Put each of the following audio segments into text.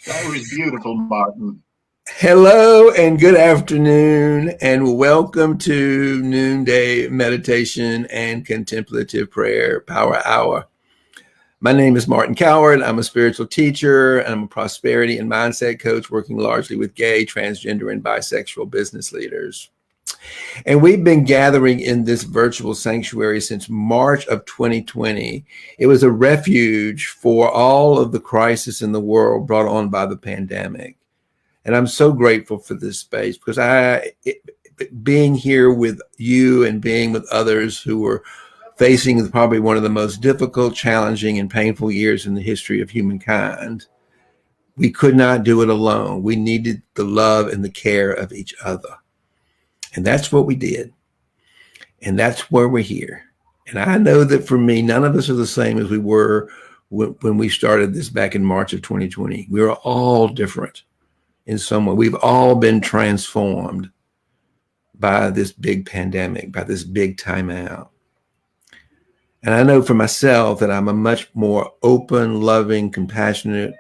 That was beautiful, Martin. Hello and good afternoon, and welcome to Noonday Meditation and Contemplative Prayer Power Hour. My name is Martin Coward. I'm a spiritual teacher, and I'm a prosperity and mindset coach working largely with gay, transgender, and bisexual business leaders. And we've been gathering in this virtual sanctuary since March of 2020. It was a refuge for all of the crisis in the world brought on by the pandemic. And I'm so grateful for this space because being here with you and being with others who were facing probably one of the most difficult, challenging, and painful years in the history of humankind, we could not do it alone. We needed the love and the care of each other. And that's what we did. And that's where we're here. And I know that for me, none of us are the same as we were when we started this back in March of 2020. We were all different. In some way, we've all been transformed by this big pandemic, by this big timeout. And I know for myself that I'm a much more open, loving, compassionate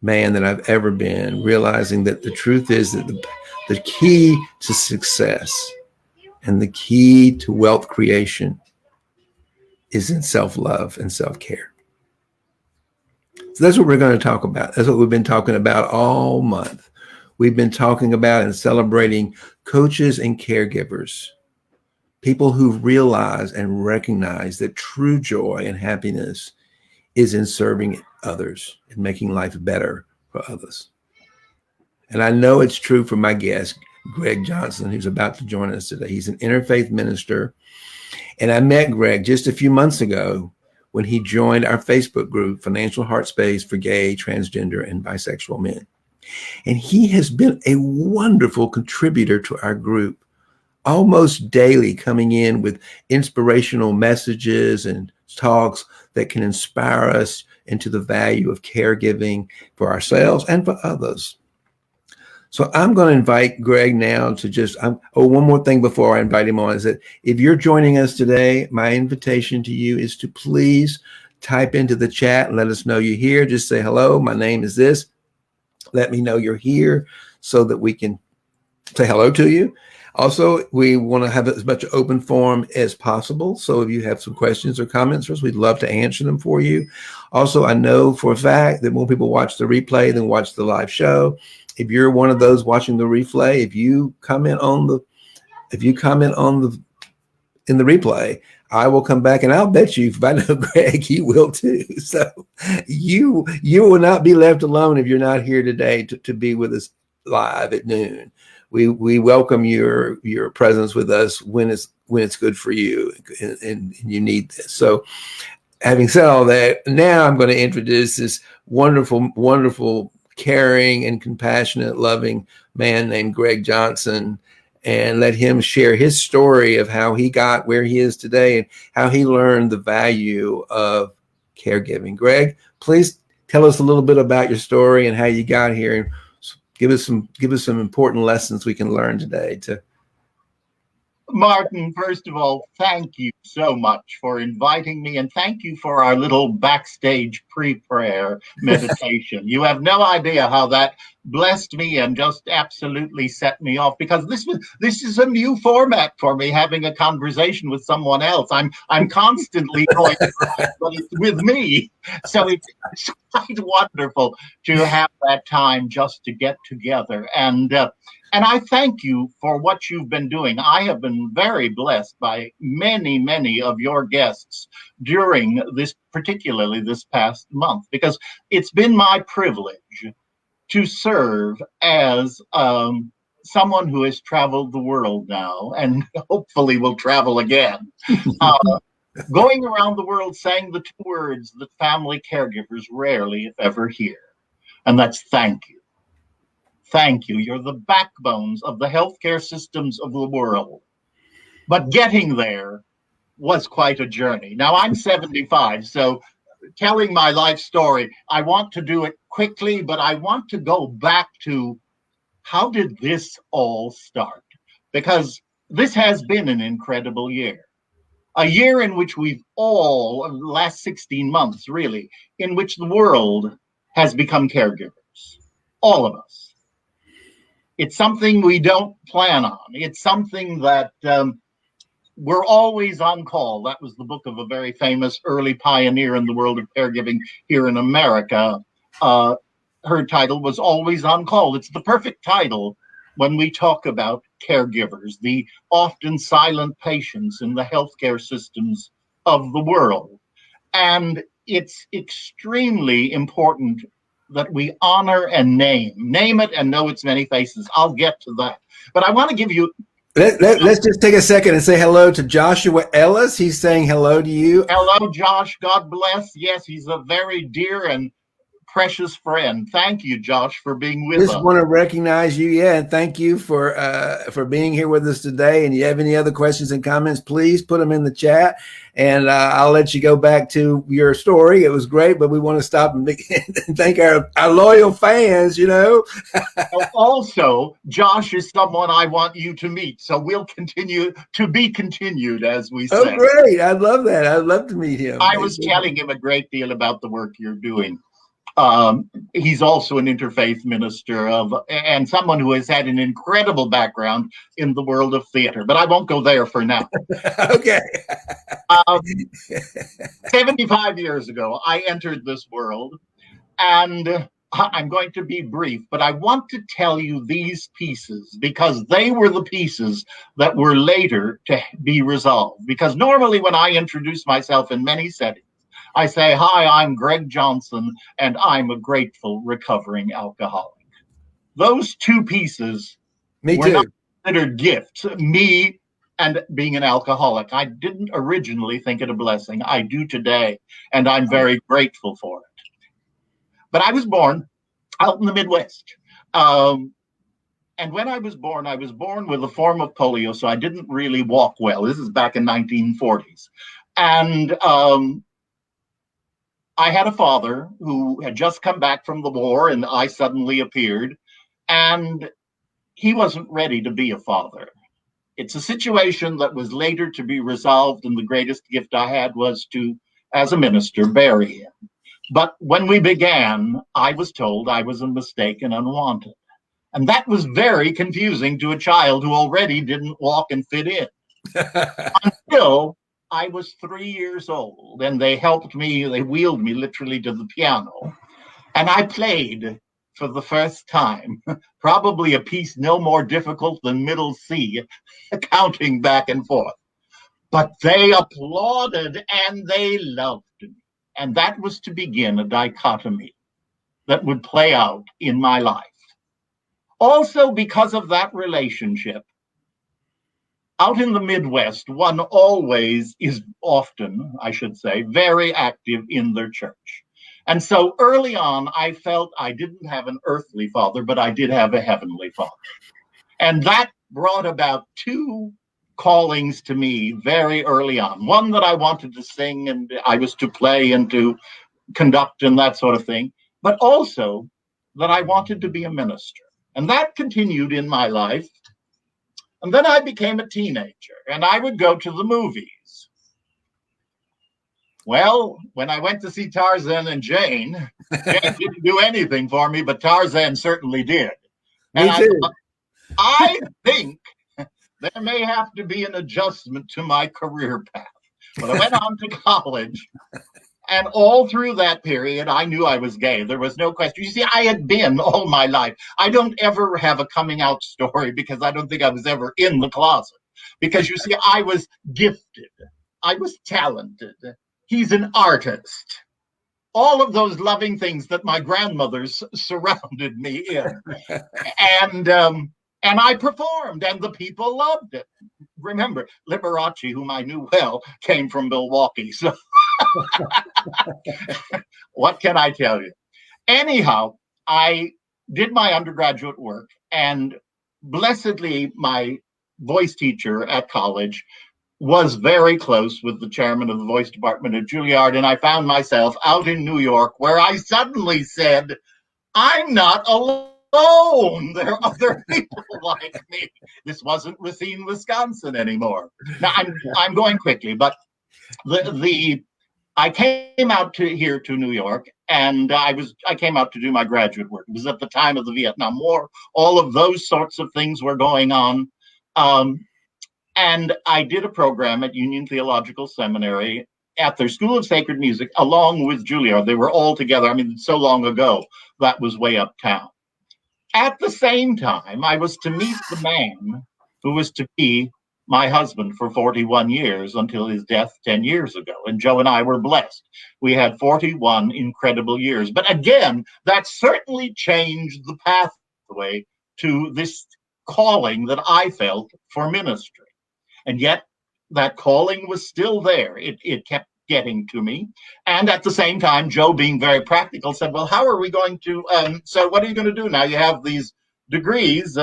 man than I've ever been, realizing that the truth is that the key to success and the key to wealth creation is in self-love and self-care. So that's what we're going to talk about. That's what we've been talking about all month. We've been talking about and celebrating coaches and caregivers, people who realize and recognize that true joy and happiness is in serving others and making life better for others. And I know it's true for my guest, Greg Johnson, who's about to join us today. He's an interfaith minister. And I met Greg just a few months ago when he joined our Facebook group, Financial Heart Space for Gay, Transgender, and Bisexual Men. And he has been a wonderful contributor to our group, almost daily coming in with inspirational messages and talks that can inspire us into the value of caregiving for ourselves and for others. So I'm going to invite Greg now to one more thing before I invite him on is that if you're joining us today, my invitation to you is to please type into the chat and let us know you're here. Just say, hello, my name is this. Let me know you're here so that we can say hello to you. Also, we want to have as much open forum as possible. So if you have some questions or comments for us, we'd love to answer them for you. Also, I know for a fact that more people watch the replay than watch the live show. If you're one of those watching the replay, if you comment in the replay, I will come back and I'll bet you, if I know Greg, he will too. So you will not be left alone if you're not here today to be with us live at noon. We welcome your presence with us when it's good for you and you need this. So having said all that, now I'm going to introduce this wonderful, wonderful, caring and compassionate, loving man named Greg Johnson, and let him share his story of how he got where he is today and how he learned the value of caregiving. Greg, please tell us a little bit about your story and how you got here, and give us some important lessons we can learn today. Martin, first of all, thank you so much for inviting me, and thank you for our little backstage pre-prayer meditation. You have no idea how that blessed me and just absolutely set me off, because this is a new format for me, having a conversation with someone else. I'm constantly going, but it's with me. So it's quite wonderful to have that time just to get together. And I thank you for what you've been doing. I have been very blessed by many, many of your guests during particularly this past month, because it's been my privilege to serve as someone who has traveled the world now and hopefully will travel again. Going around the world saying the two words that family caregivers rarely, if ever, hear. And that's thank you. Thank you. You're the backbones of the healthcare systems of the world. But getting there was quite a journey. Now, I'm 75, so telling my life story, I want to do it quickly, but I want to go back to how did this all start? Because this has been an incredible year. A year in which last 16 months really, in which the world has become caregivers. all of us. It's something we don't plan on. It's something that we're always on call. That was the book of a very famous early pioneer in the world of caregiving here in America. Her title was Always on Call. It's the perfect title when we talk about caregivers, the often silent patients in the healthcare systems of the world. And it's extremely important that we honor and name it and know its many faces. I'll get to that. But I want to give you... Let's just take a second and say hello to Joshua Ellis. He's saying hello to you. Hello, Josh. God bless. Yes, he's a very dear and precious friend. Thank you, Josh, for being with us. Just want to recognize you, and thank you for being here with us today. And you have any other questions and comments, please put them in the chat, and I'll let you go back to your story. It was great, but we want to stop and thank our loyal fans, Also, Josh is someone I want you to meet, so we'll continue to be continued, as we say. Oh, great. I'd love that. I'd love to meet him. I was telling him a great deal about the work you're doing. He's also an interfaith minister and someone who has had an incredible background in the world of theater, but I won't go there for now. Okay. 75 years ago, I entered this world, and I'm going to be brief, but I want to tell you these pieces because they were the pieces that were later to be resolved. Because normally when I introduce myself in many settings, I say, hi, I'm Greg Johnson, and I'm a grateful recovering alcoholic. Those two pieces were not considered gifts, me and being an alcoholic. I didn't originally think it a blessing. I do today, and I'm very grateful for it. But I was born out in the Midwest. And when I was born with a form of polio, so I didn't really walk well. This is back in 1940s. And I had a father who had just come back from the war, and I suddenly appeared, and he wasn't ready to be a father. It's a situation that was later to be resolved, and the greatest gift I had was to, as a minister, bury him. But when we began, I was told I was a mistake and unwanted. And that was very confusing to a child who already didn't walk and fit in. Until I was 3 years old, and they helped me, they wheeled me literally to the piano, and I played for the first time, probably a piece no more difficult than middle C, counting back and forth. But they applauded and they loved me. And that was to begin a dichotomy that would play out in my life. Also, because of that relationship, out in the Midwest, one always is often, I should say, very active in their church. And so early on, I felt I didn't have an earthly father, but I did have a heavenly father. And that brought about two callings to me very early on. One that I wanted to sing and I was to play and to conduct and that sort of thing, but also that I wanted to be a minister. And that continued in my life. And then I became a teenager and I would go to the movies. Well, when I went to see Tarzan and Jane didn't do anything for me, but Tarzan certainly did. And I think there may have to be an adjustment to my career path. But I went on to college, and all through that period, I knew I was gay. There was no question. You see, I had been all my life. I don't ever have a coming out story because I don't think I was ever in the closet. Because you see, I was gifted. I was talented. He's an artist. All of those loving things that my grandmothers surrounded me in. And I performed, and the people loved it. Remember, Liberace, whom I knew well, came from Milwaukee. So what can I tell you? Anyhow, I did my undergraduate work, and blessedly, my voice teacher at college was very close with the chairman of the voice department at Juilliard, and I found myself out in New York where I suddenly said, I'm not alone. There are other people like me. This wasn't Racine, Wisconsin anymore. Now, I'm going quickly, but the I came out here to New York, and I came out to do my graduate work. It was at the time of the Vietnam War. All of those sorts of things were going on. And I did a program at Union Theological Seminary at their School of Sacred Music, along with Juilliard. They were all together. I mean, so long ago, that was way uptown. At the same time, I was to meet the man who was to be my husband for 41 years until his death 10 years ago. And Joe and I were blessed. We had 41 incredible years. But again, that certainly changed the pathway to this calling that I felt for ministry. And yet that calling was still there. It kept getting to me. And at the same time, Joe, being very practical, said, well, how are we going to, so what are you going to do now? You have these degrees.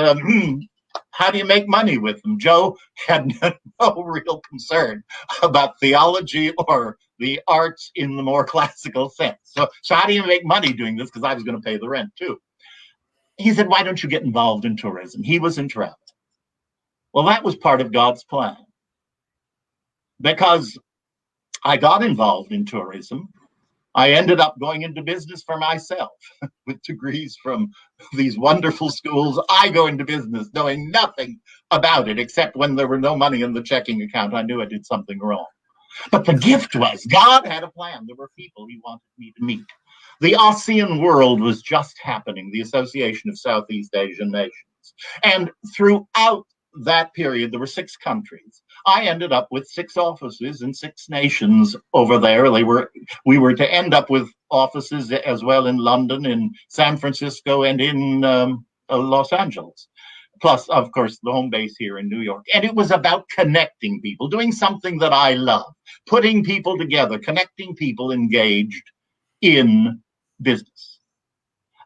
How do you make money with them? Joe had no real concern about theology or the arts in the more classical sense. So how do you make money doing this? Because I was going to pay the rent too. He said, why don't you get involved in tourism? He was in travel. Well, that was part of God's plan, because I got involved in tourism. I ended up going into business for myself with degrees from these wonderful schools. I go into business knowing nothing about it, except when there were no money in the checking account, I knew I did something wrong. But the gift was God had a plan. There were people he wanted me to meet. The ASEAN world was just happening, the Association of Southeast Asian Nations. And throughout that period, there were 6 countries. I ended up with 6 offices in 6 nations over there. We were to end up with offices as well in London, in San Francisco, and in Los Angeles. Plus, of course, the home base here in New York. And it was about connecting people, doing something that I love, putting people together, connecting people engaged in business.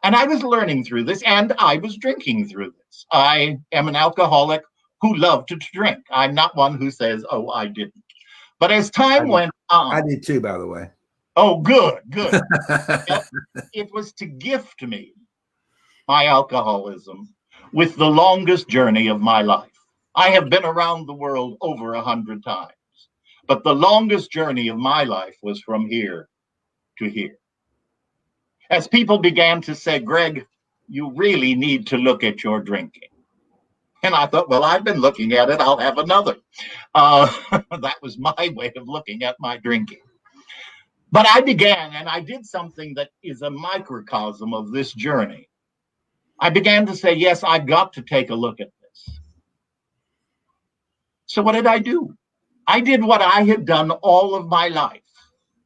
And I was learning through this, and I was drinking through this. I am an alcoholic who loved to drink. I'm not one who says, oh, I didn't. But as time went on. I did too, by the way. Oh, good. It was to gift me my alcoholism with the longest journey of my life. I have been around the world over 100 times, but the longest journey of my life was from here to here. As people began to say, Greg, you really need to look at your drinking. And I thought, well, I've been looking at it. I'll have another. That was my way of looking at my drinking. But I began, and I did something that is a microcosm of this journey. I began to say, yes, I've got to take a look at this. So what did I do? I did what I had done all of my life,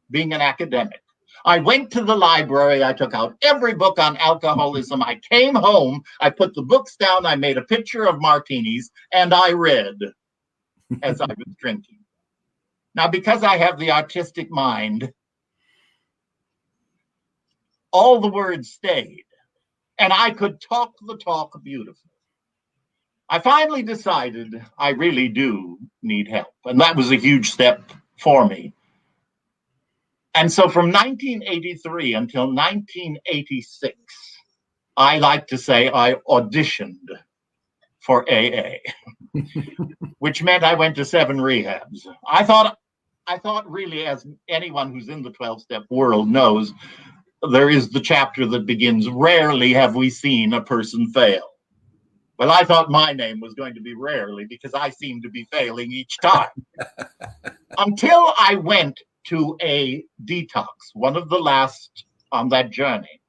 being an academic. I went to the library, I took out every book on alcoholism, I came home, I put the books down, I made a picture of martinis, and I read as I was drinking. Now, because I have the artistic mind, all the words stayed, and I could talk the talk beautifully. I finally decided I really do need help, and that was a huge step for me. And so from 1983 until 1986, I like to say I auditioned for AA, which meant I went to 7 rehabs. I thought really, as anyone who's in the 12-step world knows, there is the chapter that begins, rarely have we seen a person fail. Well, I thought my name was going to be rarely, because I seemed to be failing each time. Until I went to a detox, one of the last on that journey.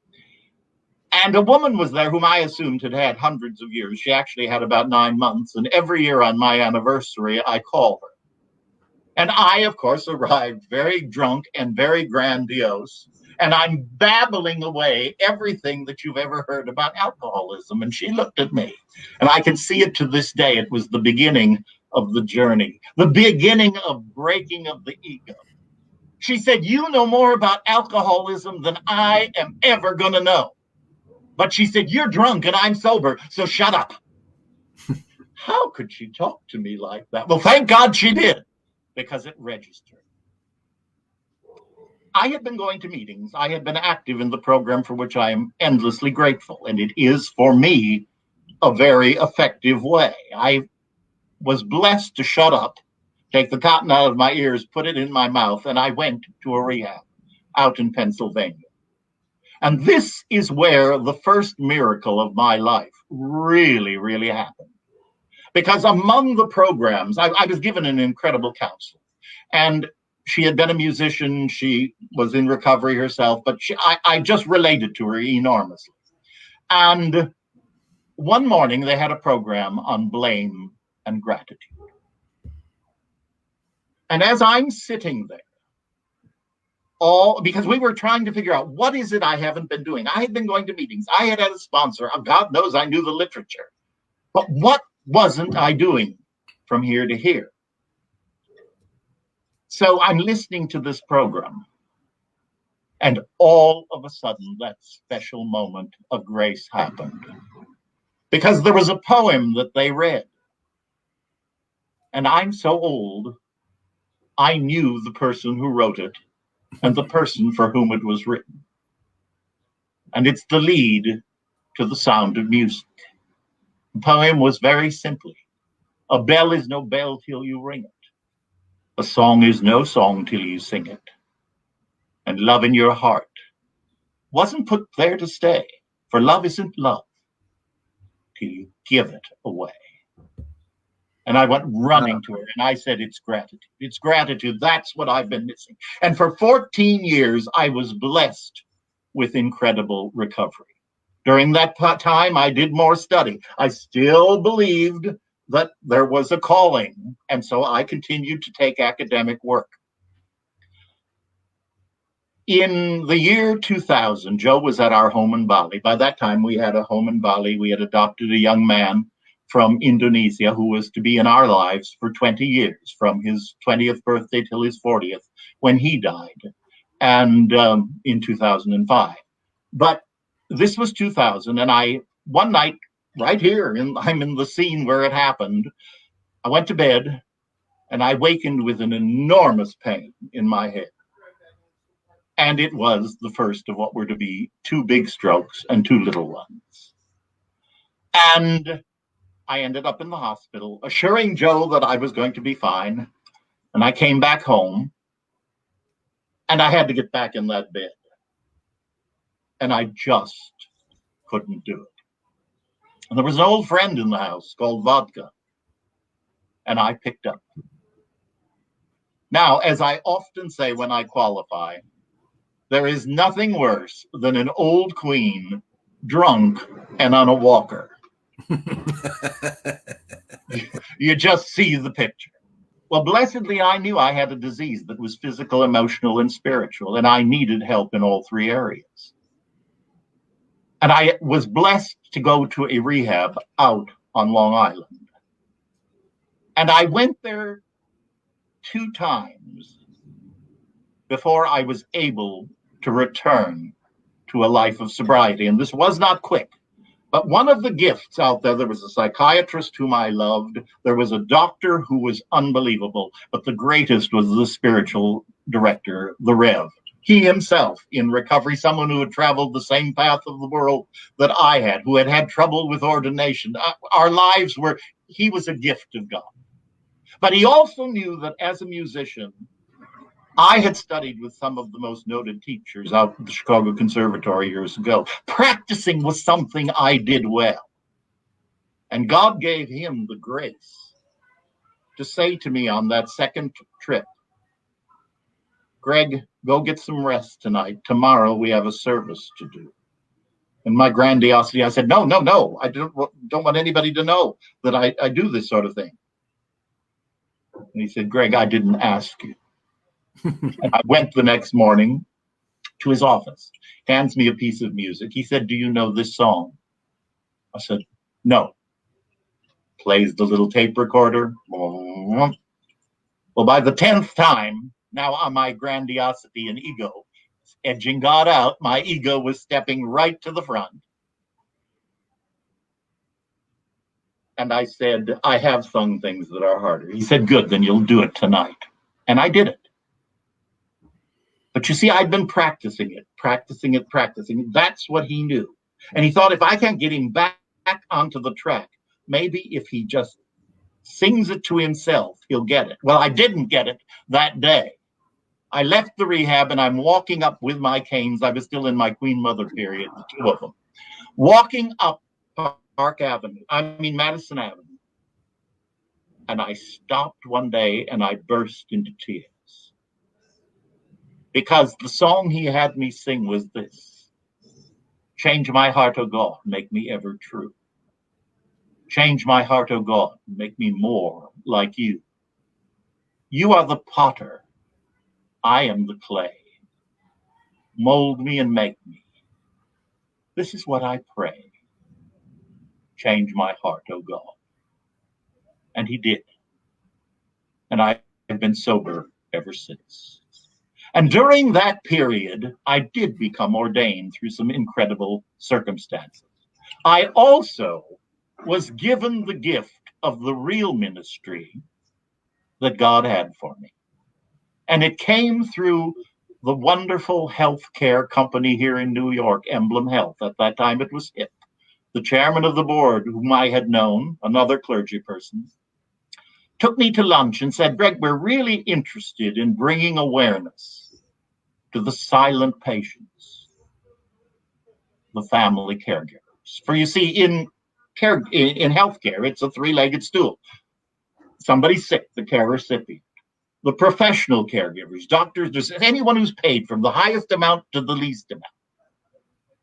And a woman was there whom I assumed had had hundreds of years. She actually had about 9 months. And every year on my anniversary, I call her. And I, of course, arrived very drunk and very grandiose. And I'm babbling away everything that you've ever heard about alcoholism. And she looked at me. And I can see it to this day. It was the beginning of the journey, the beginning of breaking of the ego. She said, you know more about alcoholism than I am ever going to know. But she said, you're drunk and I'm sober, so shut up. How could she talk to me like that? Well, thank God she did, because it registered. I had been going to meetings. I had been active in the program, for which I am endlessly grateful. And it is, for me, a very effective way. I was blessed to shut up take the cotton out of my ears, put it in my mouth, and I went to a rehab out in Pennsylvania. And this is where the first miracle of my life really, really happened. Because among the programs, I was given an incredible counselor. And she had been a musician. She was in recovery herself, but I just related to her enormously. And one morning they had a program on blame and gratitude. And as I'm sitting there, because we were trying to figure out what is it I haven't been doing. I had been going to meetings. I had a sponsor. God knows I knew the literature. But what wasn't I doing from here to here? So I'm listening to this program. And all of a sudden, that special moment of grace happened. Because there was a poem that they read. And I'm so old, I knew the person who wrote it and the person for whom it was written. And it's the lead to The Sound of Music. The poem was very simply, a bell is no bell till you ring it. A song is no song till you sing it. And love in your heart wasn't put there to stay, for love isn't love till you give it away. And I went running to her and I said, it's gratitude. It's gratitude. That's what I've been missing. And for 14 years, I was blessed with incredible recovery. During that time, I did more study. I still believed that there was a calling. And so I continued to take academic work. In the year 2000, Joe was at our home in Bali. By that time, we had a home in Bali. We had adopted a young man from Indonesia who was to be in our lives for 20 years, from his 20th birthday till his 40th, when he died, and in 2005. But this was 2000, and one night, right here, I'm in the scene where it happened, I went to bed, and I wakened with an enormous pain in my head. And it was the first of what were to be 2 big strokes and 2 little ones. And I ended up in the hospital, assuring Joe that I was going to be fine. And I came back home, and I had to get back in that bed. And I just couldn't do it. And there was an old friend in the house called vodka. And I picked up. Now, as I often say when I qualify, there is nothing worse than an old queen drunk and on a walker. You just see the picture. Well, blessedly, I knew I had a disease that was physical, emotional, and spiritual, and I needed help in all 3 areas. And I was blessed to go to a rehab out on Long Island. And I went there 2 times before I was able to return to a life of sobriety. And this was not quick. But one of the gifts out there was a psychiatrist whom I loved. There was a doctor who was unbelievable. But the greatest was the spiritual director, the Rev. He himself, in recovery, someone who had traveled the same path of the world that I had, who had had trouble with ordination. Our lives he was a gift of God. But he also knew that as a musician, I had studied with some of the most noted teachers out at the Chicago Conservatory years ago. Practicing was something I did well. And God gave him the grace to say to me on that second trip, Greg, go get some rest tonight. Tomorrow we have a service to do. In my grandiosity, I said, no. I don't want anybody to know that I do this sort of thing. And he said, Greg, I didn't ask you. And I went the next morning to his office, hands me a piece of music. He said, do you know this song? I said, no. Plays the little tape recorder. Well, by the 10th time, now on my grandiosity and ego, edging God out, my ego was stepping right to the front. And I said, I have sung things that are harder. He said, good, then you'll do it tonight. And I did it. But you see, I'd been practicing it. That's what he knew. And he thought, if I can't get him back onto the track, maybe if he just sings it to himself, he'll get it. Well, I didn't get it that day. I left the rehab and I'm walking up with my canes. I was still in my Queen Mother period, the two of them, walking up Madison Avenue. And I stopped one day and I burst into tears. Because the song he had me sing was this: change my heart, O God, make me ever true. Change my heart, O God, make me more like you. You are the potter, I am the clay. Mold me and make me. This is what I pray. Change my heart, O God. And he did. And I have been sober ever since. And during that period, I did become ordained through some incredible circumstances. I also was given the gift of the real ministry that God had for me. And it came through the wonderful healthcare company here in New York, EmblemHealth. At that time, it was HIP. The chairman of the board, whom I had known, another clergy person, took me to lunch and said, Greg, we're really interested in bringing awareness to the silent patients, the family caregivers. For you see, in healthcare, it's a three-legged stool. Somebody's sick, the care recipient. The professional caregivers, doctors, there's anyone who's paid from the highest amount to the least amount.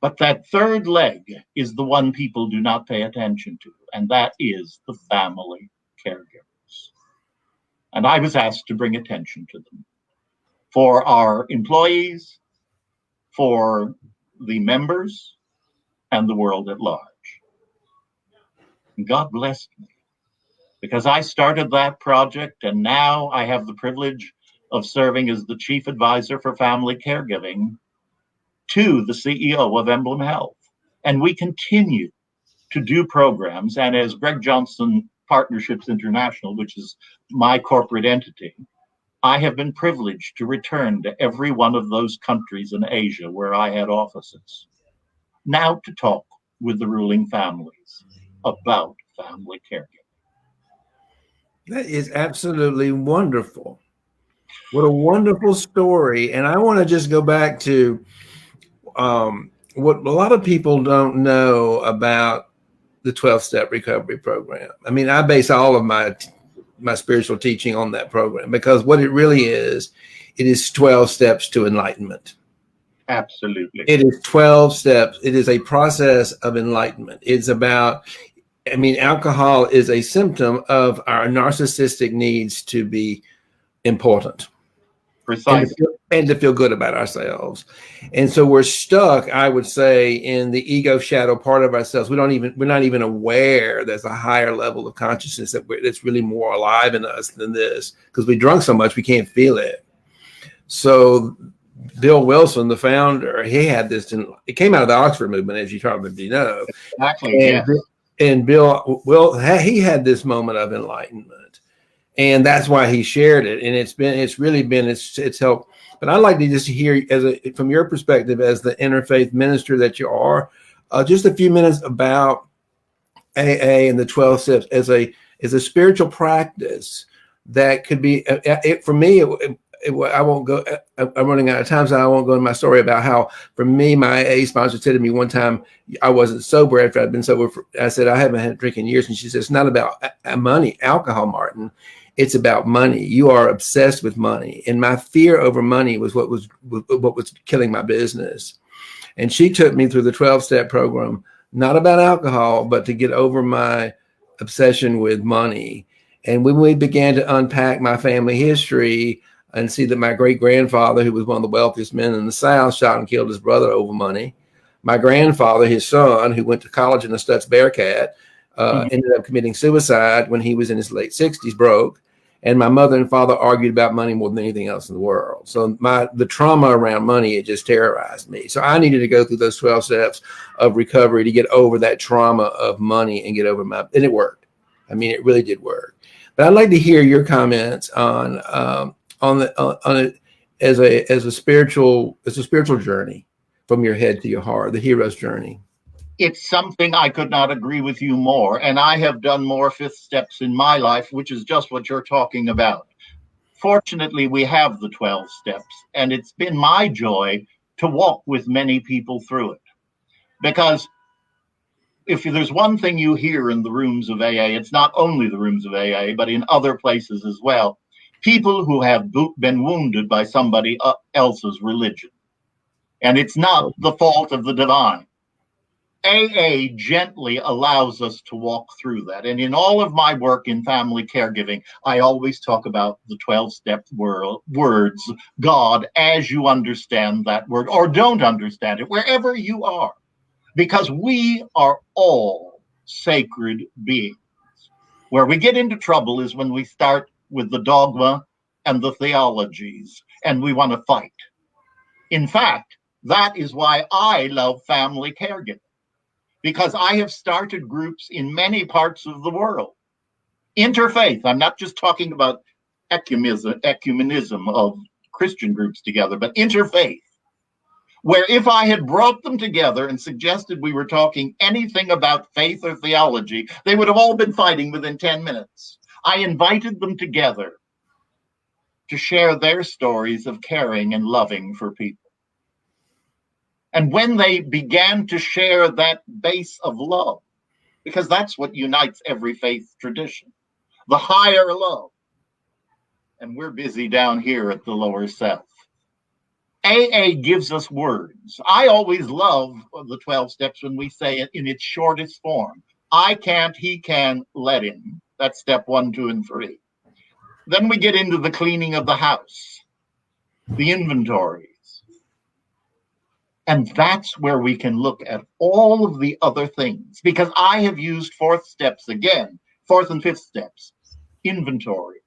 But that third leg is the one people do not pay attention to, and that is the family caregivers. And I was asked to bring attention to them for our employees, for the members, and the world at large. And God blessed me, because I started that project, and now I have the privilege of serving as the chief advisor for family caregiving to the CEO of EmblemHealth. And we continue to do programs. And as Greg Johnson Partnerships International, which is my corporate entity, I have been privileged to return to every one of those countries in Asia where I had offices, now to talk with the ruling families about family caregiving. That is absolutely wonderful. What a wonderful story. And I want to just go back to what a lot of people don't know about the 12-step recovery program. I mean, I base all of my spiritual teaching on that program, because what it really is, it is 12 steps to enlightenment. Absolutely. It is 12 steps. It is a process of enlightenment. It's about, I mean, alcohol is a symptom of our narcissistic needs to be important. Precisely. And to feel good about ourselves. And so we're stuck, I would say, in the ego shadow part of ourselves. We're not even aware there's a higher level of consciousness that's really more alive in us than this, because we drunk so much we can't feel it. So Bill Wilson, the founder, he had this, it came out of the Oxford movement, as you probably know. Exactly. And, yes. And he had this moment of enlightenment. And that's why he shared it. And it's helped. But I'd like to just hear, from your perspective as the interfaith minister that you are, just a few minutes about AA and the 12 steps as a spiritual practice that could be, for me, I won't go, I'm running out of time, so I won't go into my story about how, for me, my AA sponsor said to me one time, I wasn't sober after I'd been sober. I said, I haven't had a drink in years. And she said, it's not about money, alcohol, Martin. It's about money. You are obsessed with money. And my fear over money was what was killing my business. And she took me through the 12-step program, not about alcohol, but to get over my obsession with money. And when we began to unpack my family history and see that my great-grandfather, who was one of the wealthiest men in the South, shot and killed his brother over money. My grandfather, his son, who went to college in the Stutz Bearcat, ended up committing suicide when he was in his late 60s, broke. And my mother and father argued about money more than anything else in the world. So the trauma around money, it just terrorized me. So I needed to go through those 12 steps of recovery to get over that trauma of money and get over and it worked. I mean, it really did work. But I'd like to hear your comments on it as a spiritual journey from your head to your heart, the hero's journey. It's something I could not agree with you more. And I have done more fifth steps in my life, which is just what you're talking about. Fortunately, we have the 12 steps, and it's been my joy to walk with many people through it. Because if there's one thing you hear in the rooms of AA, it's not only the rooms of AA, but in other places as well, people who have been wounded by somebody else's religion. And it's not the fault of the divine. AA gently allows us to walk through that. And in all of my work in family caregiving, I always talk about the 12-step words, God, as you understand that word, or don't understand it, wherever you are, because we are all sacred beings. Where we get into trouble is when we start with the dogma and the theologies, and we want to fight. In fact, that is why I love family caregiving, because I have started groups in many parts of the world. Interfaith, I'm not just talking about ecumenism of Christian groups together, but interfaith, where if I had brought them together and suggested we were talking anything about faith or theology, they would have all been fighting within 10 minutes. I invited them together to share their stories of caring and loving for people. And when they began to share that base of love, because that's what unites every faith tradition, the higher love, and we're busy down here at the lower self. AA gives us words. I always love the 12 steps when we say it in its shortest form. I can't, he can, let him. That's step 1, 2, and 3. Then we get into the cleaning of the house, the inventories. And that's where we can look at all of the other things, because I have used fourth steps again, fourth and fifth steps, inventories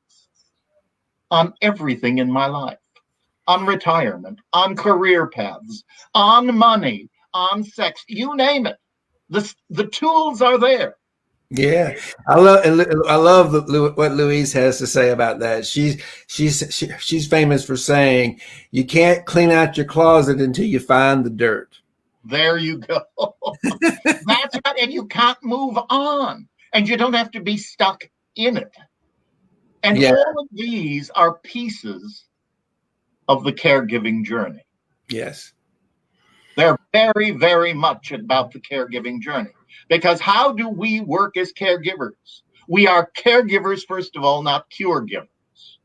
on everything in my life, on retirement, on career paths, on money, on sex, you name it. The tools are there. Yeah, I love what Louise has to say about that. She's famous for saying, "You can't clean out your closet until you find the dirt." There you go. That's right, and you can't move on, and you don't have to be stuck in it. And all of these are pieces of the caregiving journey. Yes, they're very, very much about the caregiving journey. Because how do we work as caregivers? We are caregivers, first of all, not cure givers.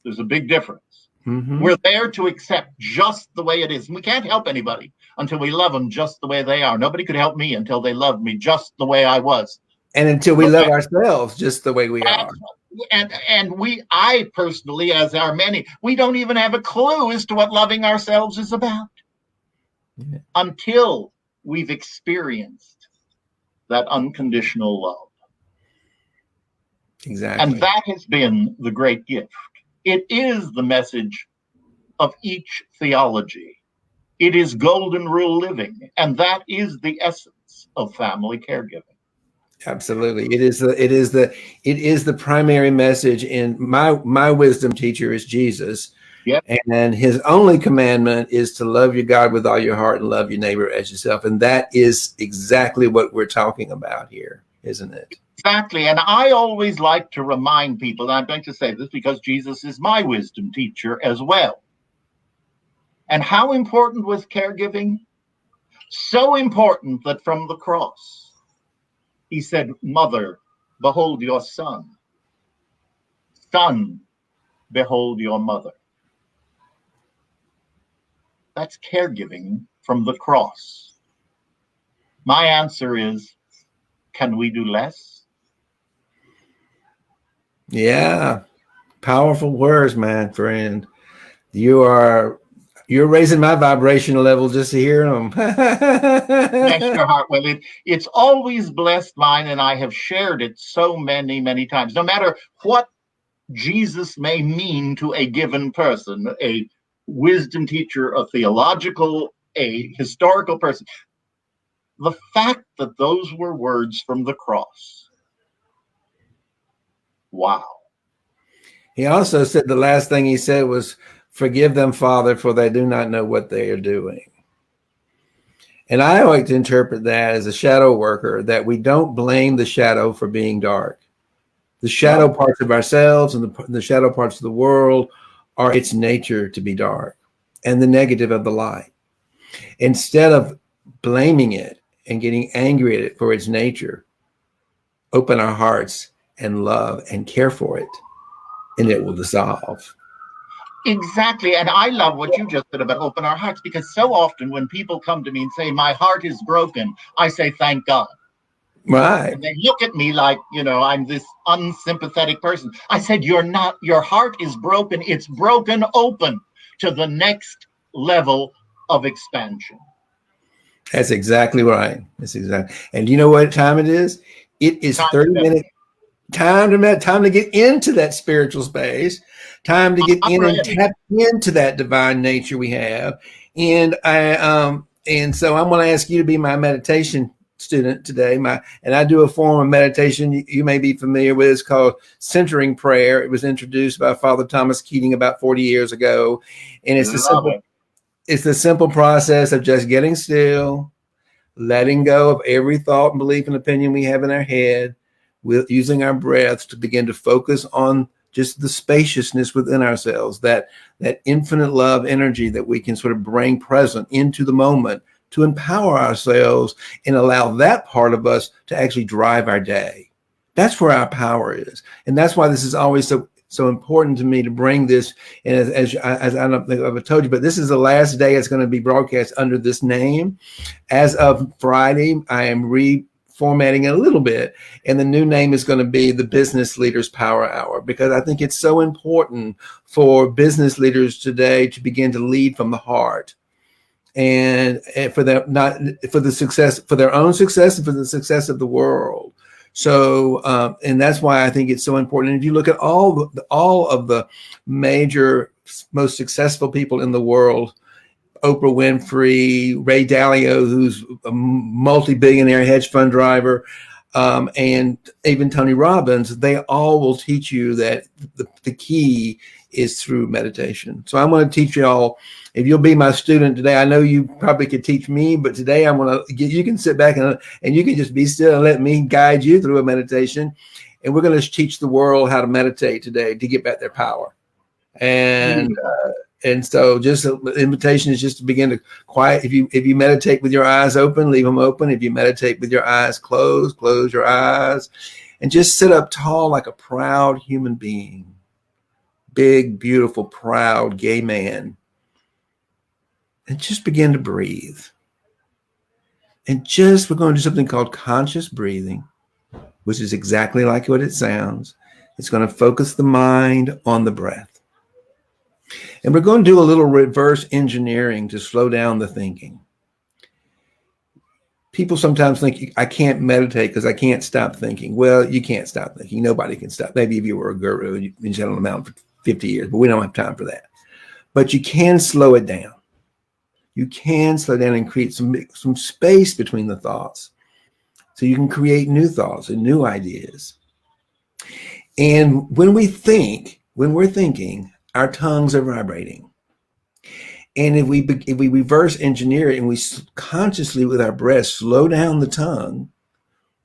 There's a big difference. Mm-hmm. We're there to accept just the way it is. And we can't help anybody until we love them just the way they are. Nobody could help me until they loved me just the way I was. And until we love ourselves just the way we are. And I personally, as are many, we don't even have a clue as to what loving ourselves is about. Yeah. Until we've experienced that unconditional love. Exactly. And that has been the great gift. It is the message of each theology. It is golden rule living, and that is the essence of family caregiving. Absolutely. It is the primary message. In my wisdom teacher is Jesus. Yep. And his only commandment is to love your God with all your heart and love your neighbor as yourself. And that is exactly what we're talking about here, isn't it? Exactly. And I always like to remind people, and I'm going to say this because Jesus is my wisdom teacher as well. And how important was caregiving? So important that from the cross, he said, "Mother, behold your son. Son, behold your mother." That's caregiving from the cross. My answer is, can we do less? Yeah. Powerful words, my friend. You're raising my vibrational level just to hear them. Bless your heart. Well, it's always blessed mine, and I have shared it so many, many times. No matter what Jesus may mean to a given person, a wisdom teacher, a theological, a historical person, the fact that those were words from the cross. Wow. He also said the last thing he said was, "Forgive them, Father, for they do not know what they are doing." And I like to interpret that as a shadow worker, that we don't blame the shadow for being dark. The shadow parts of ourselves and the shadow parts of the world are its nature to be dark, and the negative of the light. Instead of blaming it and getting angry at it for its nature, open our hearts and love and care for it, and it will dissolve. Exactly. And I love what you just said about open our hearts, because so often when people come to me and say, my heart is broken, I say, thank God. Right. And they look at me like, I'm this unsympathetic person. I said, you're not. Your heart is broken. It's broken open to the next level of expansion. That's exactly right. That's exactly. And you know what time it is? It is 30 minutes. Time to get into that spiritual space. Time to get in and tap into that divine nature we have. And so I'm going to ask you to be my meditation student today. And I do a form of meditation you may be familiar with. It's called centering prayer. It was introduced by Father Thomas Keating about 40 years ago. And it's the simple process of just getting still, letting go of every thought and belief and opinion we have in our head, with using our breaths to begin to focus on just the spaciousness within ourselves, that infinite love energy that we can sort of bring present into the moment to empower ourselves and allow that part of us to actually drive our day. That's where our power is. And that's why this is always so important to me to bring this. And as I don't think I've told you, but this is the last day it's going to be broadcast under this name. As of Friday, I am reformatting it a little bit, and the new name is going to be the Business Leaders Power Hour, because I think it's so important for business leaders today to begin to lead from the heart, and for their success, for their own success, and for the success of the world. So, and that's why I think it's so important. And if you look at all of the major, most successful people in the world, Oprah Winfrey, Ray Dalio, who's a multi-billionaire hedge fund driver, and even Tony Robbins, they all will teach you that the key is through meditation. So I'm going to teach you all. If you'll be my student today, I know you probably could teach me, but today I'm going to you can sit back and you can just be still and let me guide you through a meditation. And we're going to teach the world how to meditate today to get back their power. And so just the invitation is just to begin to quiet. If you meditate with your eyes open, leave them open. If you meditate with your eyes closed, close your eyes, and just sit up tall like a proud human being. Big, beautiful, proud gay man. And just begin to breathe. And we're going to do something called conscious breathing, which is exactly like what it sounds. It's going to focus the mind on the breath. And we're going to do a little reverse engineering to slow down the thinking. People sometimes think, I can't meditate because I can't stop thinking. Well, you can't stop thinking. Nobody can stop. Maybe if you were a guru and you've been on the mountain for 50 years, but we don't have time for that. But you can slow it down. You can slow down and create some space between the thoughts. So you can create new thoughts and new ideas. And when we're thinking, our tongues are vibrating. And if we reverse engineer it and we consciously with our breath slow down the tongue,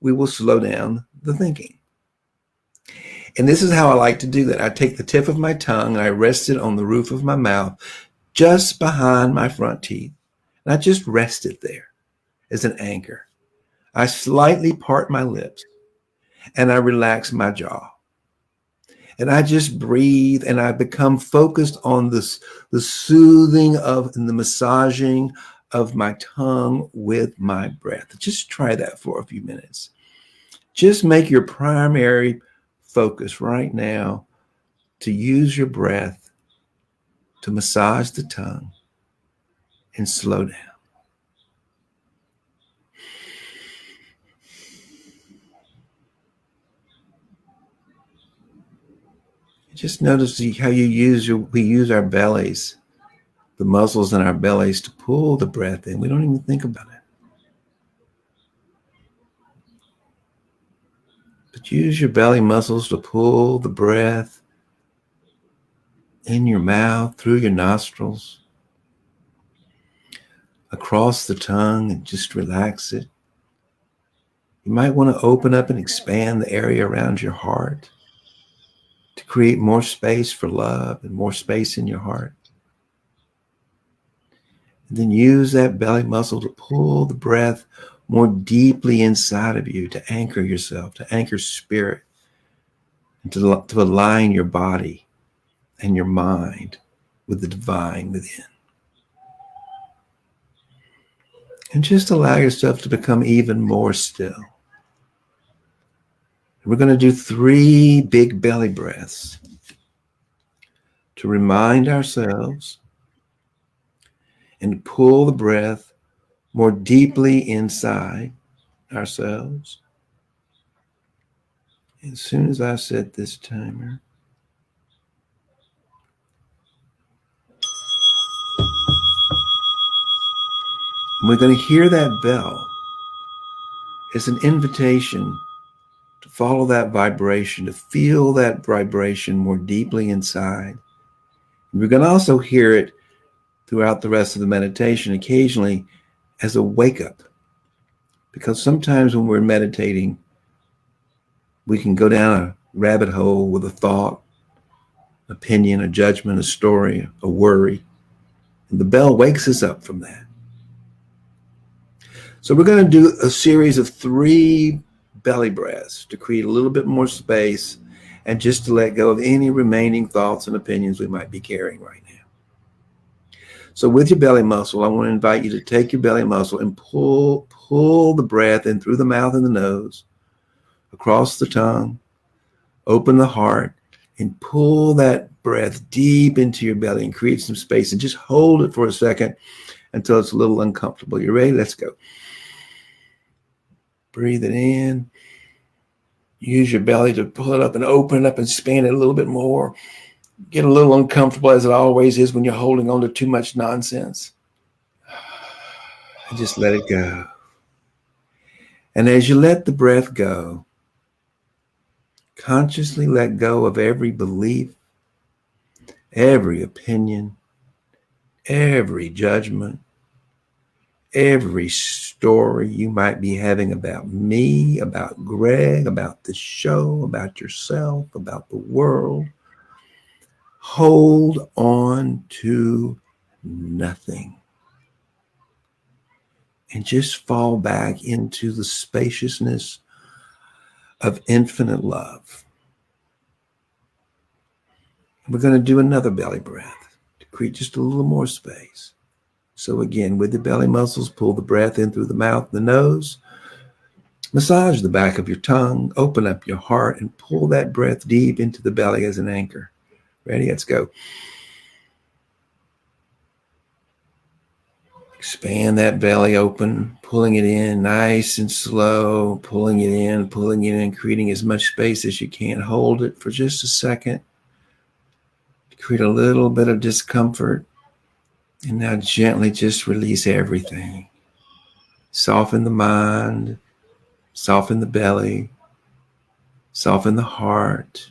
we will slow down the thinking. And this is how I like to do that. I take the tip of my tongue and I rest it on the roof of my mouth, just behind my front teeth. And I just rest it there as an anchor. I slightly part my lips and I relax my jaw. And I just breathe and I become focused on the soothing and the massaging of my tongue with my breath. Just try that for a few minutes. Just make your primary focus right now to use your breath to massage the tongue and slow down. Just notice how we use our bellies, the muscles in our bellies to pull the breath in. We don't even think about it. But use your belly muscles to pull the breath in your mouth, through your nostrils. across the tongue and just relax it. You might want to open up and expand the area around your heart to create more space for love and more space in your heart. And then use that belly muscle to pull the breath more deeply inside of you, to anchor yourself, to anchor spirit, and to align your body and your mind with the divine within. And just allow yourself to become even more still. We're going to do 3 big belly breaths to remind ourselves and to pull the breath more deeply inside ourselves. As soon as I set this timer, we're going to hear that bell as an invitation to follow that vibration, to feel that vibration more deeply inside. And we're going to also hear it throughout the rest of the meditation, occasionally as a wake up. Because sometimes when we're meditating, we can go down a rabbit hole with a thought, opinion, a judgment, a story, a worry. And the bell wakes us up from that. So we're going to do a series of 3 belly breaths to create a little bit more space and just to let go of any remaining thoughts and opinions we might be carrying right now. So with your belly muscle, I want to invite you to take your belly muscle and pull the breath in through the mouth and the nose, across the tongue, open the heart, and pull that breath deep into your belly and create some space, and just hold it for a second until it's a little uncomfortable. You ready? Let's go. Breathe it in. Use your belly to pull it up and open it up and expand it a little bit more. Get a little uncomfortable, as it always is when you're holding on to too much nonsense. And just let it go. And as you let the breath go, consciously let go of every belief, every opinion, every judgment, every story you might be having about me, about Greg, about the show, about yourself, about the world. Hold on to nothing. And just fall back into the spaciousness of infinite love. We're going to do another belly breath to create just a little more space. So again, with the belly muscles, pull the breath in through the mouth and the nose. Massage the back of your tongue, open up your heart, and pull that breath deep into the belly as an anchor. Ready? Let's go. Expand that belly open, pulling it in nice and slow, pulling it in, creating as much space as you can. Hold it for just a second to create a little bit of discomfort. And now gently just release everything. Soften the mind, soften the belly, soften the heart,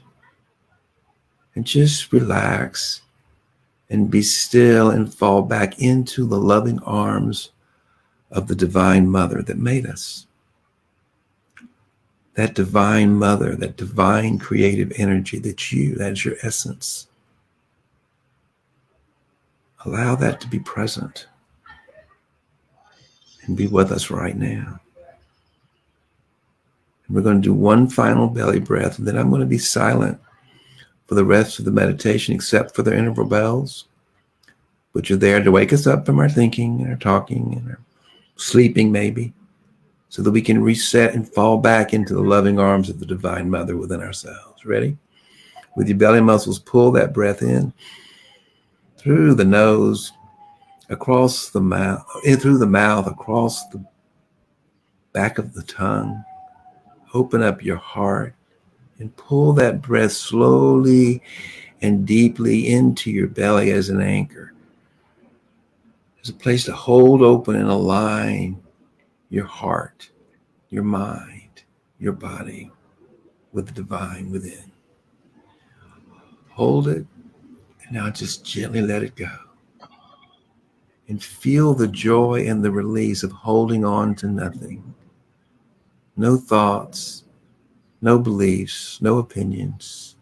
and just relax and be still and fall back into the loving arms of the divine mother that made us. That divine mother, that divine creative energy that's your essence. Allow that to be present and be with us right now. And we're going to do one final belly breath, and then I'm going to be silent for the rest of the meditation, except for the interval bells, which are there to wake us up from our thinking and our talking and our sleeping maybe, so that we can reset and fall back into the loving arms of the divine mother within ourselves. Ready? With your belly muscles, pull that breath in through the nose, across the mouth, in through the mouth, across the back of the tongue. Open up your heart and pull that breath slowly and deeply into your belly as an anchor. There's a place to hold open and align your heart, your mind, your body with the divine within. Hold it, and now just gently let it go. and feel the joy and the release of holding on to nothing. No thoughts, no beliefs, no opinions.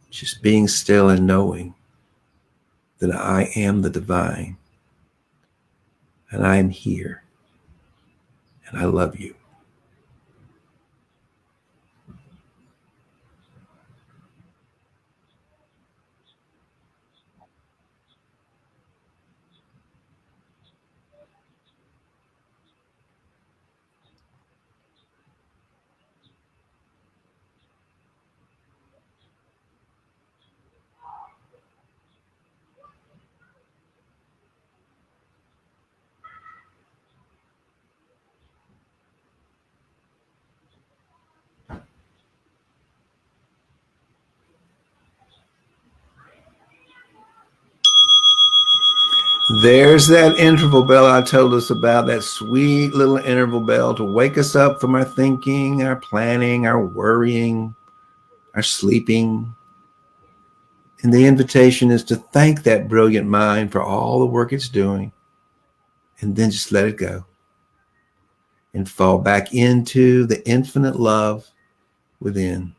Just being still and knowing that I am the divine and I am here and I love you. There's that interval bell I told us about, that sweet little interval bell to wake us up from our thinking, our planning, our worrying, our sleeping. And the invitation is to thank that brilliant mind for all the work it's doing, and then just let it go and fall back into the infinite love within.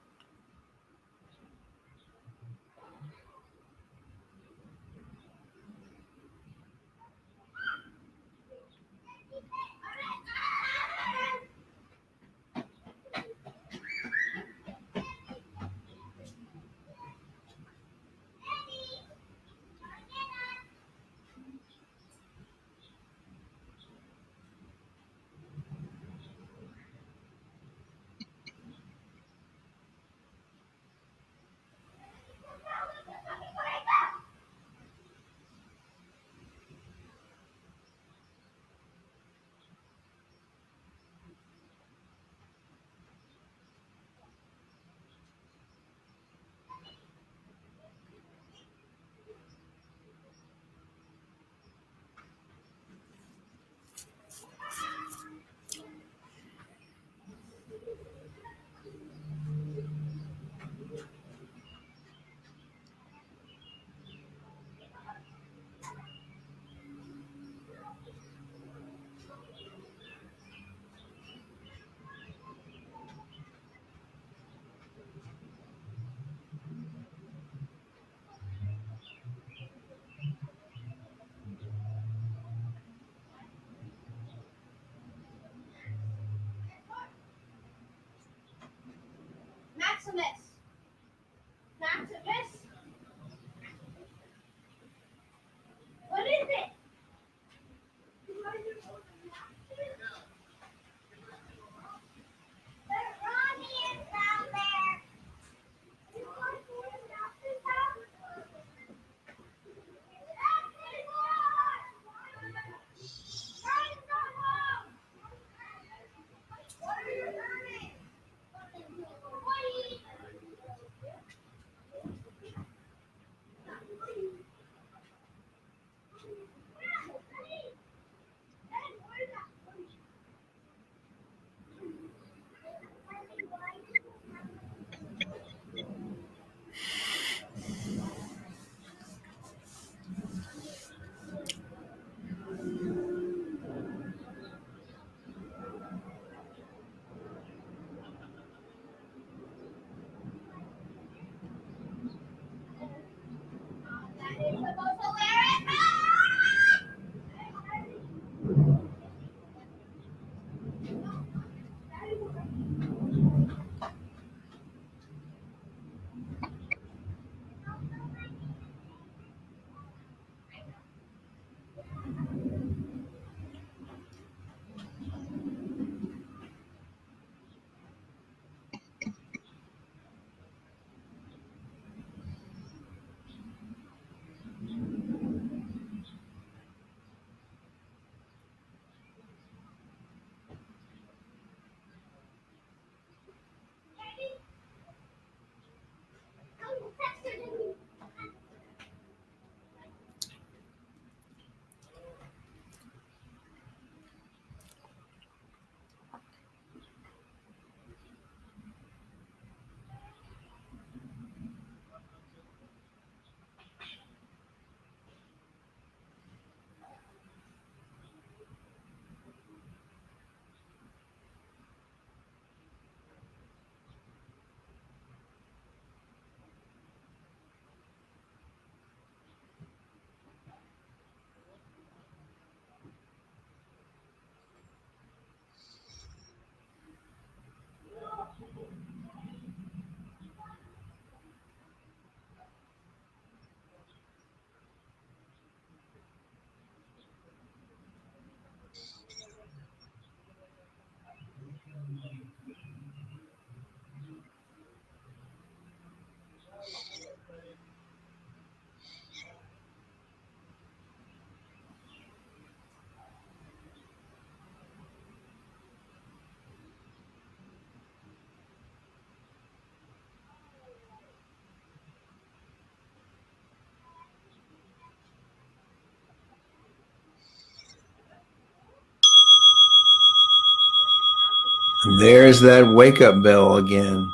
And there's that wake up bell again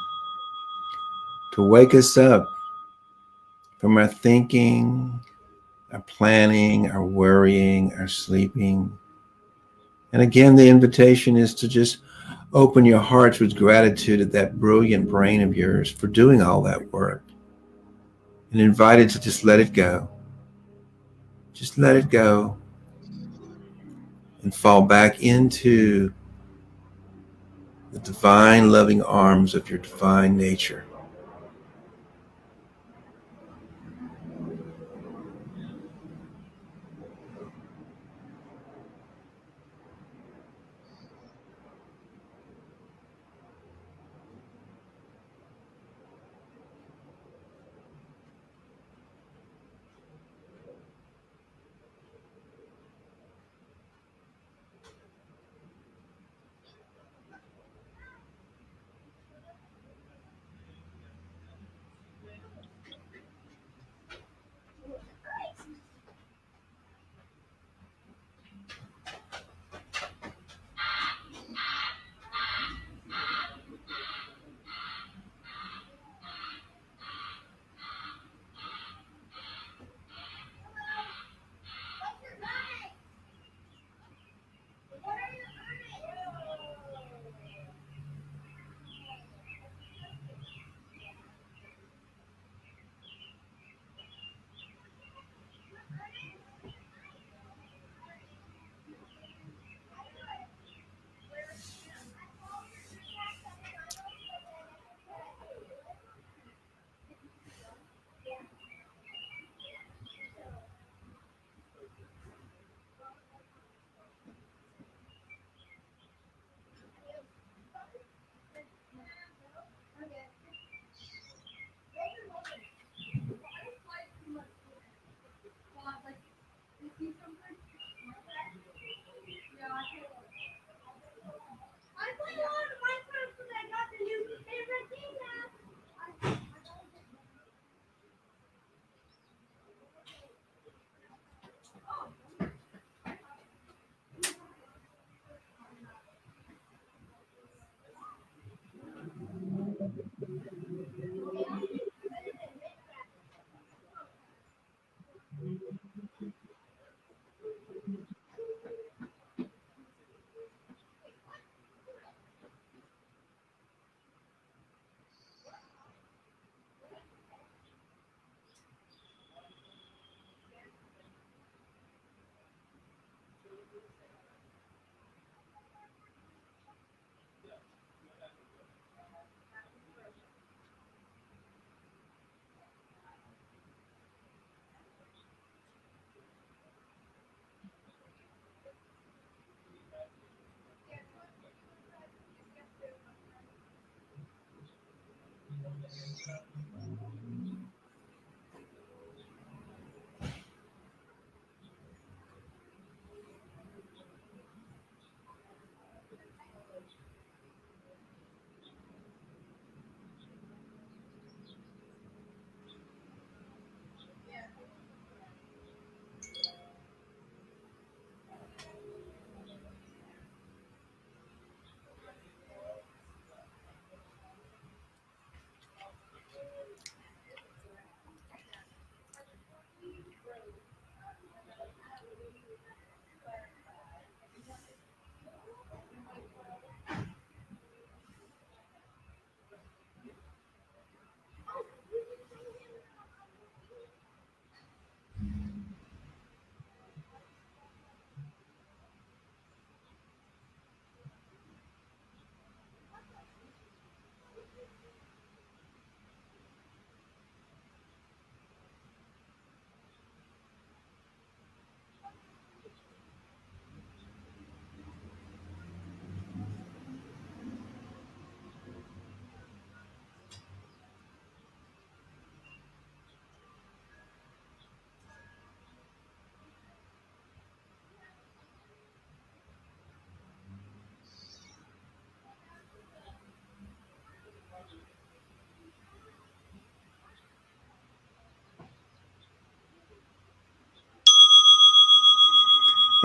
to wake us up from our thinking, our planning, our worrying, our sleeping. And again, the invitation is to just open your hearts with gratitude at that brilliant brain of yours for doing all that work, and invite it to just let it go. Just let it go and fall back into the divine loving arms of your divine nature.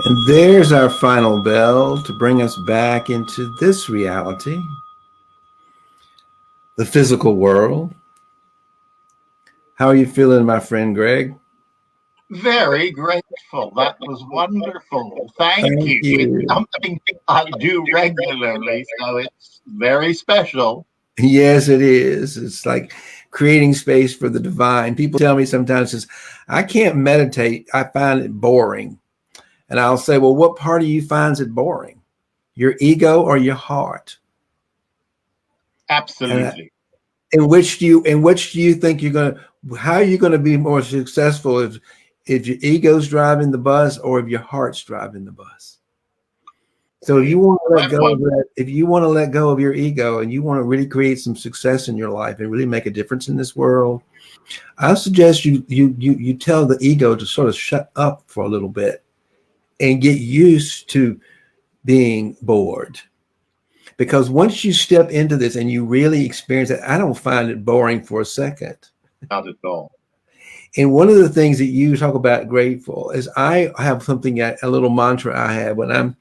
And there's our final bell to bring us back into this reality, the physical world. How are you feeling, my friend Greg? Very grateful. That was wonderful. Thank Thank you. It's you. something I do regularly, so it's very special. Yes, it is. It's like creating space for the divine. People tell me sometimes, says, I can't meditate. I find it boring. And I'll say, well, what part of you finds it boring? Your ego or your heart? Absolutely. In which do you think you're going to, how are you going to be more successful if your ego's driving the bus or if your heart's driving the bus? So if you want to let go of that, if you want to let go of your ego and you want to really create some success in your life and really make a difference in this world, I suggest you tell the ego to sort of shut up for a little bit and get used to being bored. Because once you step into this and you really experience it, I don't find it boring for a second. Not at all. And one of the things that you talk about grateful is I have something, a little mantra I have when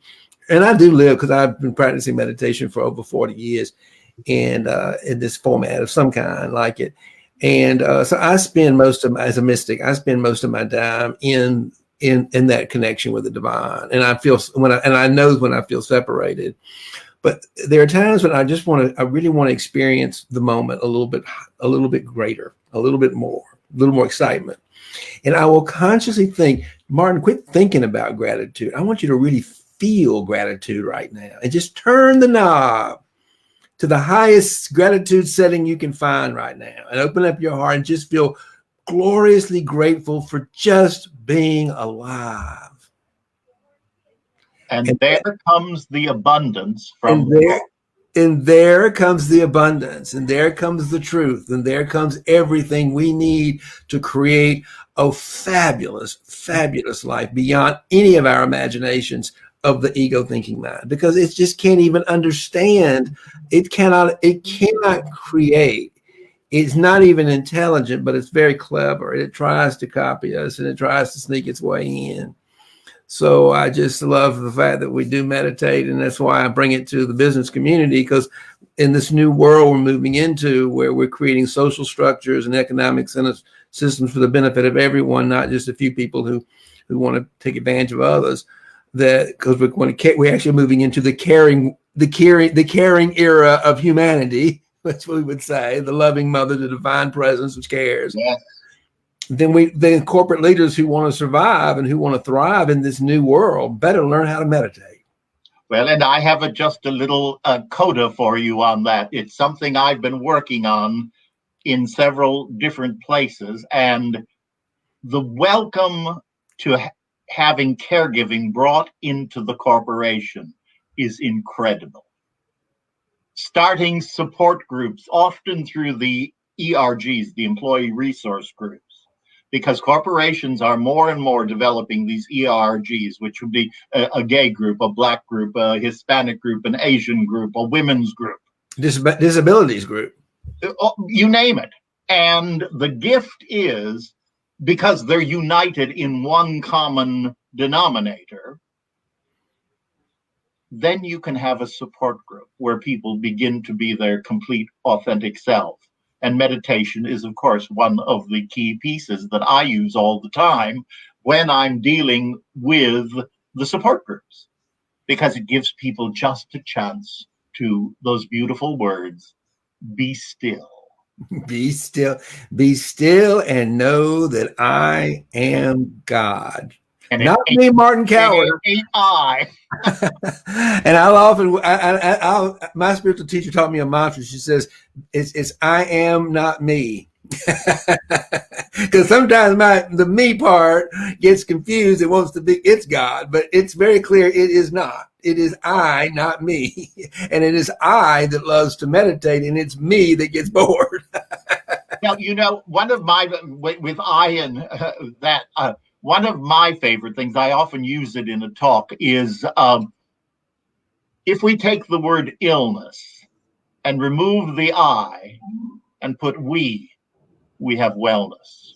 and I do live, because I've been practicing meditation for over 40 years and in this format of some kind like it. And so I spend as a mystic, I spend most of my time in that connection with the divine. And I feel I know when I feel separated. But there are times when I really want to experience the moment a little bit greater, a little more excitement. And I will consciously think, Martin, quit thinking about gratitude. I want you to really feel gratitude right now and just turn the knob to the highest gratitude setting you can find right now and open up your heart and just feel gloriously grateful for just being alive. And there comes the abundance from God. And there comes the abundance, and there comes the truth, and there comes everything we need to create a fabulous, fabulous life beyond any of our imaginations of the ego thinking mind, because it just can't even understand. It cannot create. It's not even intelligent, but it's very clever. It tries to copy us and it tries to sneak its way in. So I just love the fact that we do meditate, and that's why I bring it to the business community, because in this new world we're moving into, where we're creating social structures and economic systems for the benefit of everyone, not just a few people who want to take advantage of others. That because we're actually moving into the caring era of humanity. That's what we would say, the loving mother, the divine presence which cares. Yes. Then corporate leaders who want to survive and who want to thrive in this new world better learn how to meditate. Well, and I have just a little coda for you on that. It's something I've been working on in several different places, and the welcome to having caregiving brought into the corporation is incredible. Starting support groups, often through the ERGs, the employee resource groups, because corporations are more and more developing these ERGs, which would be a gay group, a Black group, a Hispanic group, an Asian group, a women's group. Disabilities group. You name it. And the gift is, because they're united in one common denominator, then you can have a support group where people begin to be their complete, authentic self. And meditation is, of course, one of the key pieces that I use all the time when I'm dealing with the support groups, because it gives people just a chance to those beautiful words, be still. Be still and know that I am God. And not me, Martin Coward. It ain't I. And I'll often, my spiritual teacher taught me a mantra. She says, it's I am, not me. Because sometimes the me part gets confused. It wants to be, it's God, but it's very clear it is not. It is I, not me. And it is I that loves to meditate, and it's me that gets bored. Now, one of my, with Ian, one of my favorite things, I often use it in a talk, is if we take the word illness and remove the I and put we have wellness.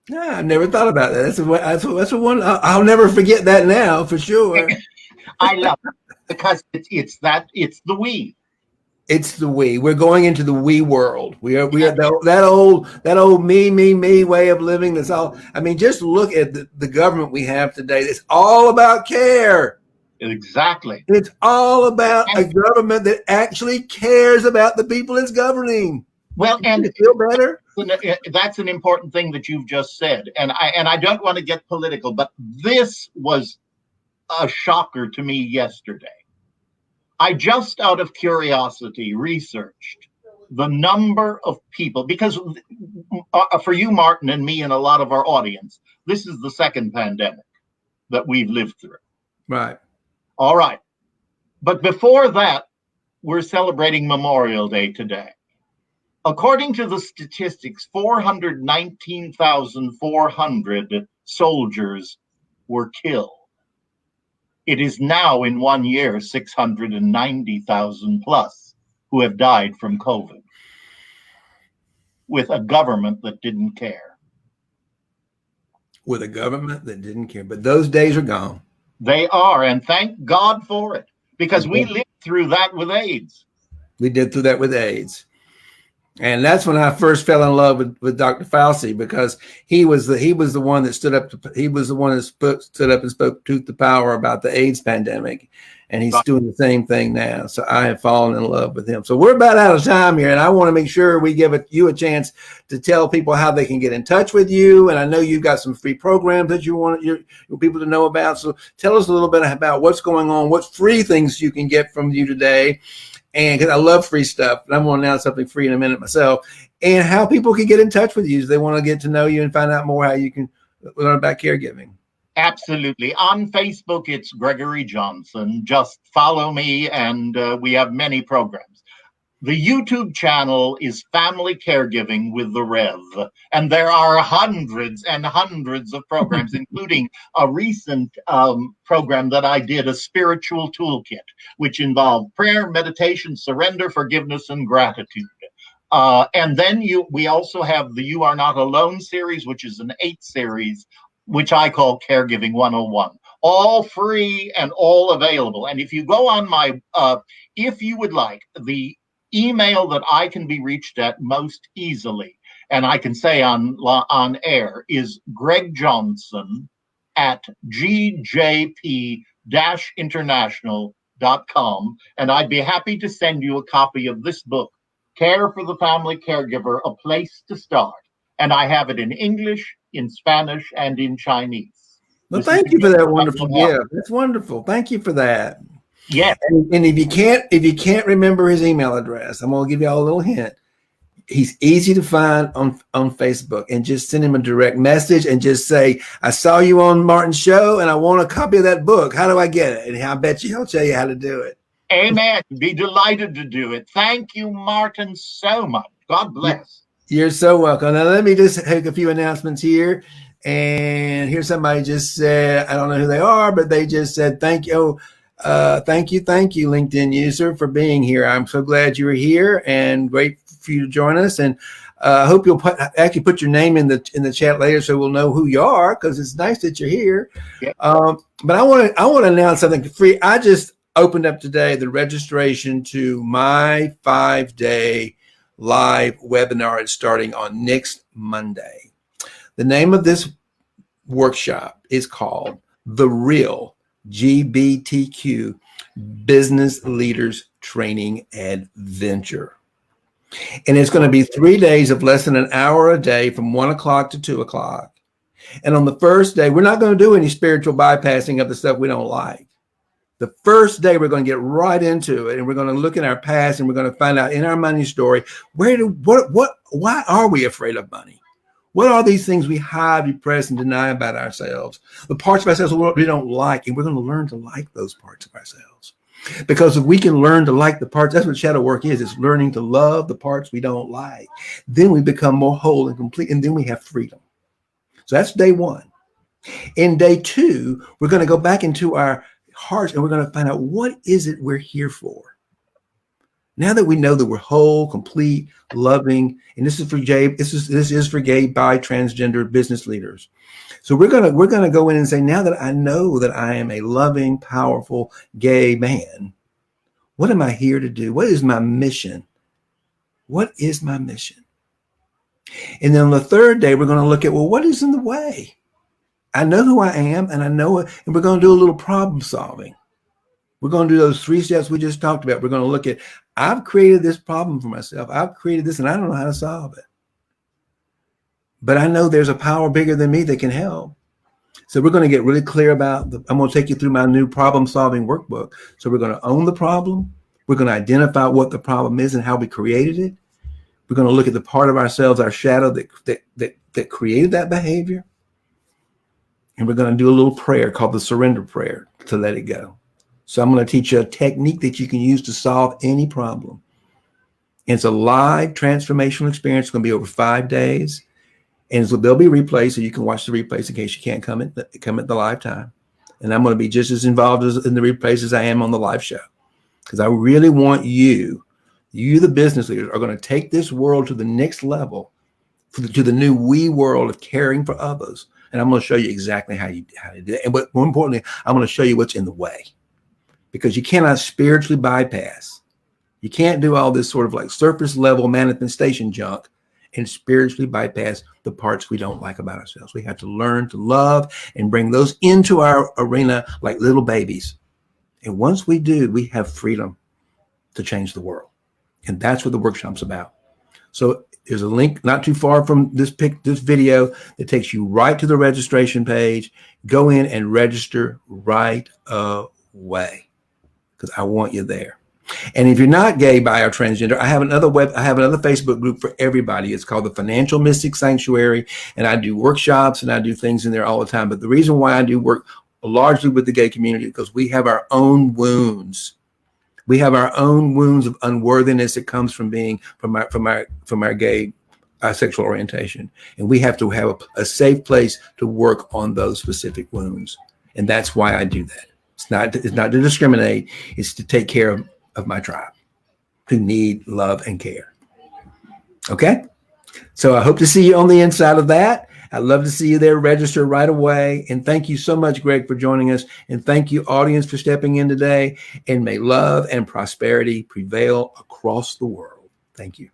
Yeah, I've never thought about that. That's a one. I'll never forget that now for sure. I love it because it's the we. It's the we. We're going into the we world. We are that old me way of living. That's all. I mean, just look at the government we have today. It's all about care. Exactly. It's all about a government that actually cares about the people it's governing. Well, and you feel better. That's an important thing that you've just said, and I don't want to get political, but this was a shocker to me yesterday. I just out of curiosity researched the number of people, because for you, Martin, and me, and a lot of our audience, this is the second pandemic that we've lived through. Right. All right. But before that, we're celebrating Memorial Day today. According to the statistics, 419,400 soldiers were killed. It is now in 1 year, 690,000 plus who have died from COVID, with a government that didn't care. With a government that didn't care. But those days are gone. They are, and thank God for it, because we lived through that with AIDS. We did through that with AIDS. And that's when I first fell in love with Dr. Fauci, because he was the one that stood up and spoke truth to power about the AIDS pandemic, and he's doing the same thing now. So I have fallen in love with him. So we're about out of time here, and I want to make sure we give you a chance to tell people how they can get in touch with you. And I know you've got some free programs that you want your people to know about. So tell us a little bit about what's going on, what free things you can get from you today. And because I love free stuff, and I'm going to announce something free in a minute myself, and how people can get in touch with you if they want to get to know you and find out more how you can learn about caregiving. Absolutely. On Facebook, it's Gregory Johnson. Just follow me, and we have many programs. The YouTube channel is Family Caregiving with the Rev, and there are hundreds and hundreds of programs, including a recent program that I did, a spiritual toolkit, which involved prayer, meditation, surrender, forgiveness, and gratitude. And then we also have the You Are Not Alone series, which is an 8 series, which I call Caregiving 101. All free and all available. And if you go on my, if you would like, the email that I can be reached at most easily, and I can say on air, is Greg Johnson at GJP-international.com. And I'd be happy to send you a copy of this book, Care for the Family Caregiver, A Place to Start. And I have it in English, in Spanish, and in Chinese. Well, thank you for that wonderful gift. That's wonderful. Thank you for that. Yes. And if you can't remember his email address, I'm going to give you all a little hint. He's easy to find on Facebook, and just send him a direct message and just say, I saw you on Martin's show and I want a copy of that book. How do I get it? And I bet you he'll tell you how to do it. Amen. Be delighted to do it. Thank you, Martin, so much. God bless. You're so welcome. Now, let me just take a few announcements here. And here's somebody just said, I don't know who they are, but they just said, thank you. Thank you, LinkedIn user, for being here. I'm so glad you were here, and great for you to join us. And I hope you'll put your name in the chat later, so we'll know who you are, because it's nice that you're here. Yeah. But I want to announce something free. I just opened up today the registration to my 5-day live webinar. It's starting on next Monday. The name of this workshop is called The Real GBTQ Business Leaders Training Adventure. And it's going to be 3 days of less than an hour a day from 1 o'clock to 2 o'clock. And on the first day, we're not going to do any spiritual bypassing of the stuff we don't like. The first day, we're going to get right into it, and we're going to look at our past, and we're going to find out in our money story, why are we afraid of money? What are these things we hide, repress, and deny about ourselves? The parts of ourselves we don't like, and we're going to learn to like those parts of ourselves. Because if we can learn to like the parts, that's what shadow work is. It's learning to love the parts we don't like. Then we become more whole and complete, and then we have freedom. So that's day 1. In day 2, we're going to go back into our hearts, and we're going to find out, what is it we're here for? Now that we know that we're whole, complete, loving, and this is for gay, this is for gay, bi, transgender business leaders. So we're gonna go in and say, now that I know that I am a loving, powerful gay man, what am I here to do? What is my mission? What is my mission? And then on the third day, we're going to look at, well, what is in the way? I know who I am, and I know it, and we're going to do a little problem solving. We're going to do those 3 steps we just talked about. We're going to look at, I've created this problem for myself. I've created this, and I don't know how to solve it. But I know there's a power bigger than me that can help. So we're going to get really clear about, I'm going to take you through my new problem solving workbook. So we're going to own the problem. We're going to identify what the problem is and how we created it. We're going to look at the part of ourselves, our shadow that created that behavior. And we're going to do a little prayer called the surrender prayer to let it go. So I'm going to teach you a technique that you can use to solve any problem. And it's a live transformational experience. It's going to be over 5 days. And so there'll be replays, so you can watch the replays in case you can't come at the live time. And I'm going to be just as involved in the replays as I am on the live show. Because I really want you, the business leaders, are going to take this world to the next level, to the new we world of caring for others. And I'm going to show you exactly how to do it. And but more importantly, I'm going to show you what's in the way. Because you cannot spiritually bypass. You can't do all this sort of like surface level manifestation junk and spiritually bypass the parts we don't like about ourselves. We have to learn to love and bring those into our arena like little babies. And once we do, we have freedom to change the world. And that's what the workshop's about. So there's a link not too far from this video that takes you right to the registration page. Go in and register right away because I want you there. And if you're not gay, bi, or transgender, I have another Facebook group for everybody. It's called the Financial Mystic Sanctuary. And I do workshops and I do things in there all the time. But the reason why I do work largely with the gay community is because we have our own wounds. We have our own wounds of unworthiness that comes from being from our gay sexual orientation. And we have to have a safe place to work on those specific wounds. And that's why I do that. It's not to discriminate. It's to take care of my tribe who need love and care. Okay? So I hope to see you on the inside of that. I'd love to see you there. Register right away. And thank you so much, Greg, for joining us. And thank you, audience, for stepping in today. And may love and prosperity prevail across the world. Thank you.